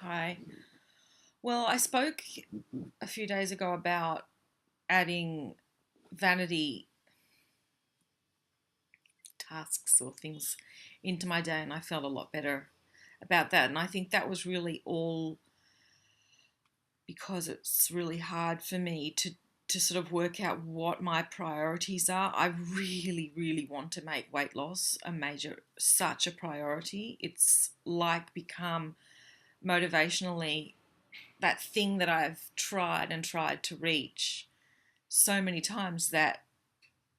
Hi. Well, I spoke a few days ago about adding vanity tasks or things into my day, and I felt a lot better about that. And I think that was really all because it's really hard for me to sort of work out what my priorities are. I really, really want to make weight loss such a priority. It's like become motivationally that thing that I've tried and tried to reach so many times that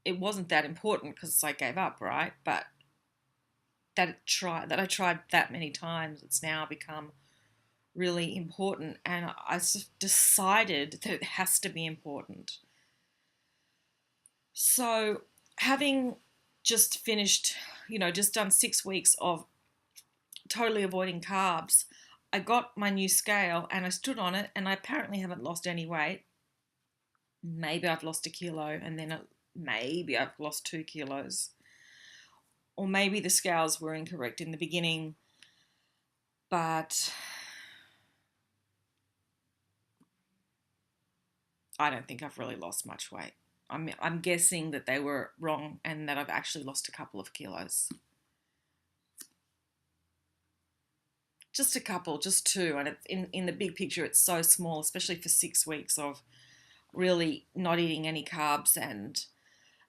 it wasn't that important because I gave up, right? But that I tried that many times, it's now become really important, and I decided that it has to be important. So, having just finished, just done 6 weeks of totally avoiding carbs, I got my new scale and I stood on it, and I apparently haven't lost any weight. Maybe I've lost a kilo, and then maybe I've lost 2 kilos, or maybe the scales were incorrect in the beginning, but I don't think I've really lost much weight. I'm guessing that they were wrong and that I've actually lost a couple of kilos. Just a couple, just two. And in the big picture, it's so small, especially for 6 weeks of really not eating any carbs. And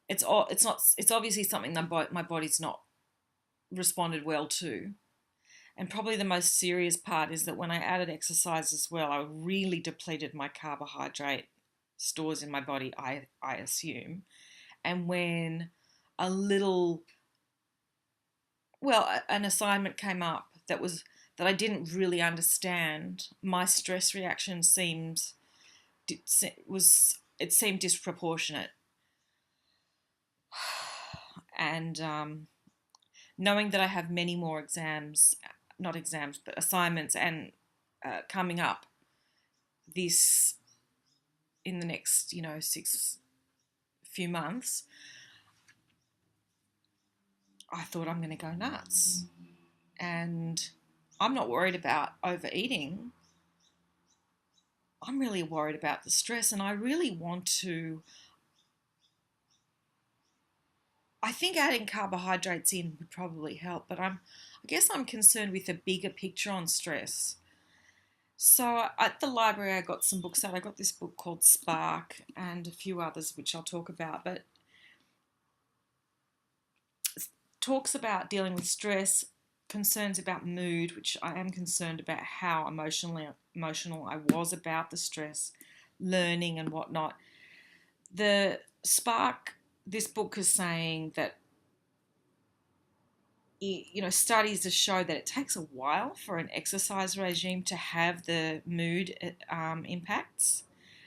it's obviously something that my body's not responded well to. And probably the most serious part is that when I added exercise as well, I really depleted my carbohydrate stores in my body, I assume. And when a little, an assignment came up that I didn't really understand, my stress reaction it seemed disproportionate. And knowing that I have many more exams, not exams, but assignments and coming up this in the next, six few months, I thought I'm going to go nuts. And I'm not worried about overeating. I'm really worried about the stress, and I really want to. I think adding carbohydrates in would probably help, but I guess I'm concerned with the bigger picture on stress. So at the library, I got some books out. I got this book called Spark and a few others, which I'll talk about, but it talks about dealing with stress, concerns about mood, which I am concerned about how emotional I was about the stress, learning and whatnot. The Spark, this book is saying that studies to show that it takes a while for an exercise regime to have the mood impacts.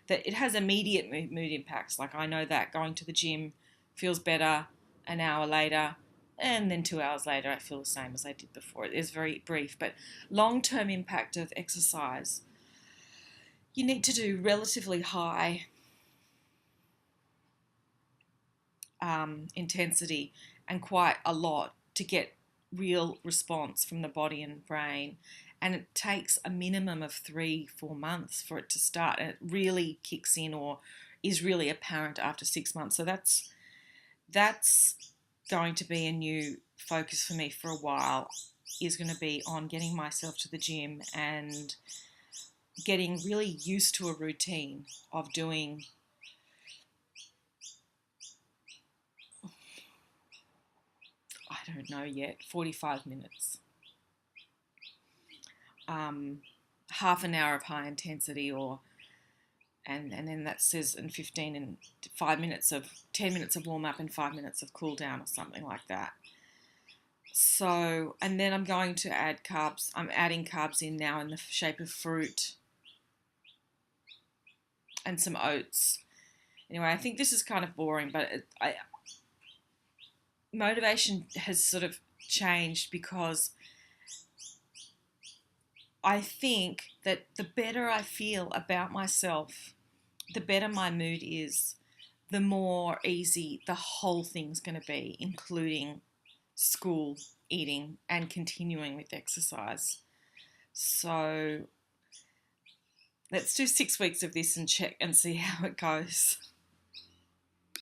That it has immediate mood impacts. Like I know that going to the gym feels better an hour later, and then 2 hours later I feel the same as I did before. It is very brief, but long-term impact of exercise. You need to do relatively high intensity and quite a lot to get real response from the body and brain. And it takes a minimum of 3-4 months for it to start. And it really kicks in or is really apparent after 6 months. So that's going to be a new focus for me for a while, is going to be on getting myself to the gym and getting really used to a routine of doing, I don't know yet, 45 minutes, um, half an hour of high intensity, or and then that says in 15 and 5 minutes of 10 minutes of warm up and 5 minutes of cool down or something like that. So, and then I'm going to add carbs. I'm adding carbs in now in the shape of fruit and some oats. Anyway, I think this is kind of boring, but motivation has sort of changed because I think that the better I feel about myself, the better my mood is, the more easy the whole thing's going to be, including school, eating, and continuing with exercise. So let's do 6 weeks of this and check and see how it goes.